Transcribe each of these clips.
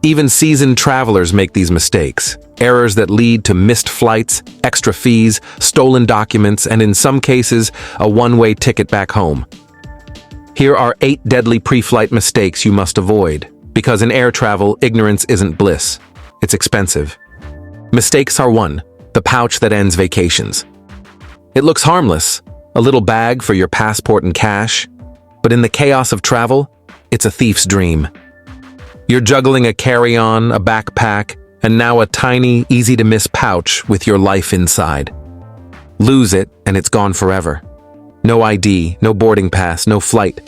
Even seasoned travelers make these mistakes, errors that lead to missed flights, extra fees, stolen documents, and in some cases, a one-way ticket back home. Here are 8 deadly pre-flight mistakes you must avoid, because in air travel, ignorance isn't bliss. It's expensive. Mistakes are 1. The pouch that ends vacations. It looks harmless, a little bag for your passport and cash, but in the chaos of travel, it's a thief's dream. You're juggling a carry-on, a backpack, and now a tiny, easy-to-miss pouch with your life inside. Lose it, and it's gone forever. No ID, no boarding pass, no flight.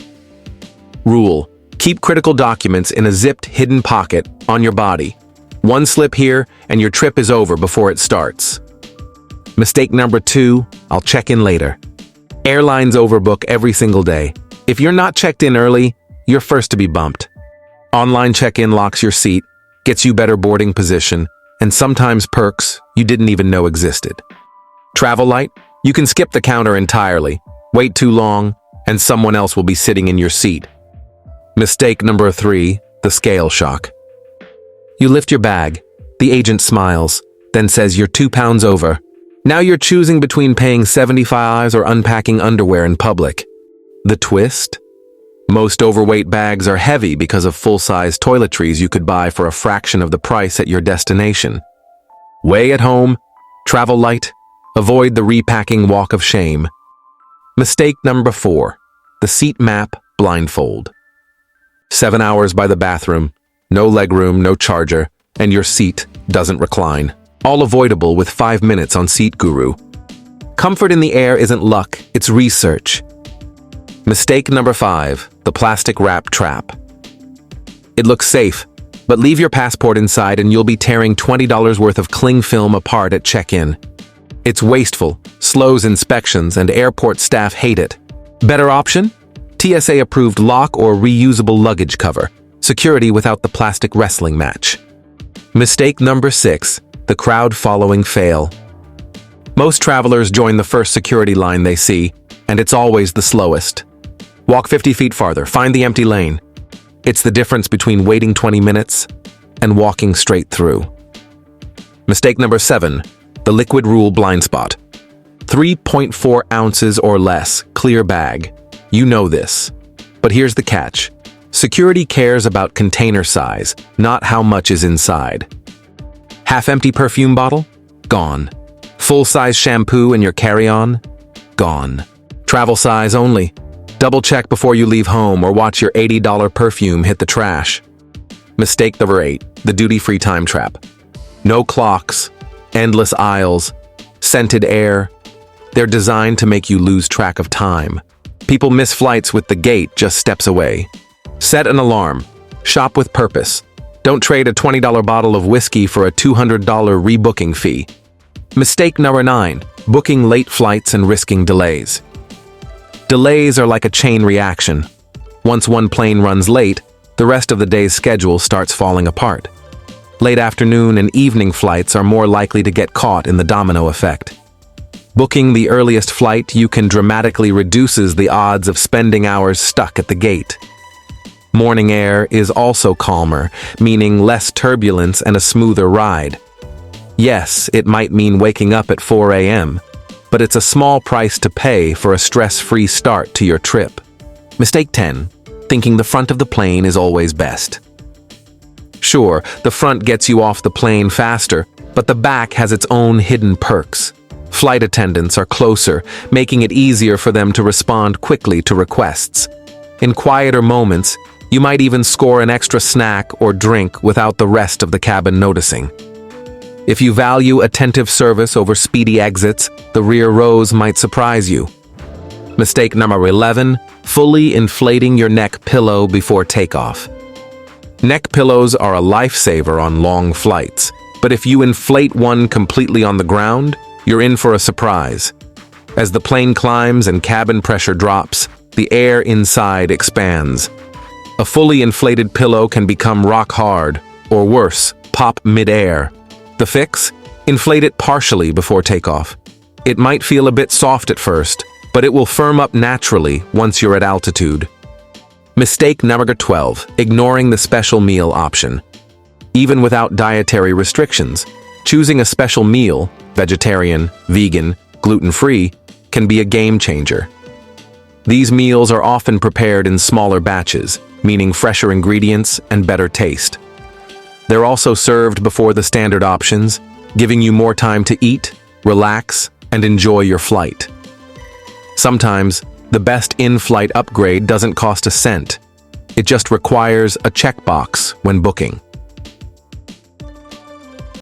Rule: keep critical documents in a zipped, hidden pocket on your body. One slip here, and your trip is over before it starts. Mistake number 2, I'll check in later. Airlines overbook every single day. If you're not checked in early, you're first to be bumped. Online check-in locks your seat, gets you better boarding position, and sometimes perks you didn't even know existed. Travel light: you can skip the counter entirely, wait too long, and someone else will be sitting in your seat. Mistake number 3, the scale shock. You lift your bag, the agent smiles, then says you're 2 pounds over. Now you're choosing between paying $75 or unpacking underwear in public. The twist? Most overweight bags are heavy because of full-size toiletries you could buy for a fraction of the price at your destination. Weigh at home, travel light, avoid the repacking walk of shame. Mistake number 4, the seat map blindfold. 7 hours by the bathroom, no legroom, no charger, and your seat doesn't recline. All avoidable with 5 minutes on Seat Guru. Comfort in the air isn't luck, it's research. Mistake number 5, the plastic wrap trap. It looks safe, but leave your passport inside and you'll be tearing $20 worth of cling film apart at check-in. It's wasteful, slows inspections, and airport staff hate it. Better option? TSA-approved lock or reusable luggage cover. Security without the plastic wrestling match. Mistake number 6, the crowd-following fail. Most travelers join the first security line they see, and it's always the slowest. Walk 50 feet farther, find the empty lane. It's the difference between waiting 20 minutes and walking straight through. Mistake number 7, the liquid rule blind spot. 3.4 ounces or less, clear bag. You know this. But here's the catch. Security cares about container size, not how much is inside. Half-empty perfume bottle? Gone. Full-size shampoo in your carry-on? Gone. Travel size only. Double check before you leave home or watch your $80 perfume hit the trash. Mistake number 8, the duty-free time trap. No clocks, endless aisles, scented air. They're designed to make you lose track of time. People miss flights with the gate just steps away. Set an alarm. Shop with purpose. Don't trade a $20 bottle of whiskey for a $200 rebooking fee. Mistake number 9, booking late flights and risking delays. Delays are like a chain reaction. Once one plane runs late, the rest of the day's schedule starts falling apart. Late afternoon and evening flights are more likely to get caught in the domino effect. Booking the earliest flight you can dramatically reduces the odds of spending hours stuck at the gate. Morning air is also calmer, meaning less turbulence and a smoother ride. Yes, it might mean waking up at 4 a.m., but it's a small price to pay for a stress-free start to your trip. Mistake 10, thinking the front of the plane is always best. Sure, the front gets you off the plane faster, but the back has its own hidden perks. Flight attendants are closer, making it easier for them to respond quickly to requests. In quieter moments, you might even score an extra snack or drink without the rest of the cabin noticing. If you value attentive service over speedy exits, the rear rows might surprise you. Mistake number 11, fully inflating your neck pillow before takeoff. Neck pillows are a lifesaver on long flights, but if you inflate one completely on the ground, you're in for a surprise. As the plane climbs and cabin pressure drops, the air inside expands. A fully inflated pillow can become rock hard, or worse, pop mid-air. The fix? Inflate it partially before takeoff. It might feel a bit soft at first, but it will firm up naturally once you're at altitude. Mistake number 12, ignoring the special meal option. Even without dietary restrictions, choosing a special meal, vegetarian, vegan, gluten-free, can be a game changer. These meals are often prepared in smaller batches, meaning fresher ingredients and better taste. They're also served before the standard options, giving you more time to eat, relax, and enjoy your flight. Sometimes, the best in-flight upgrade doesn't cost a cent. It just requires a checkbox when booking.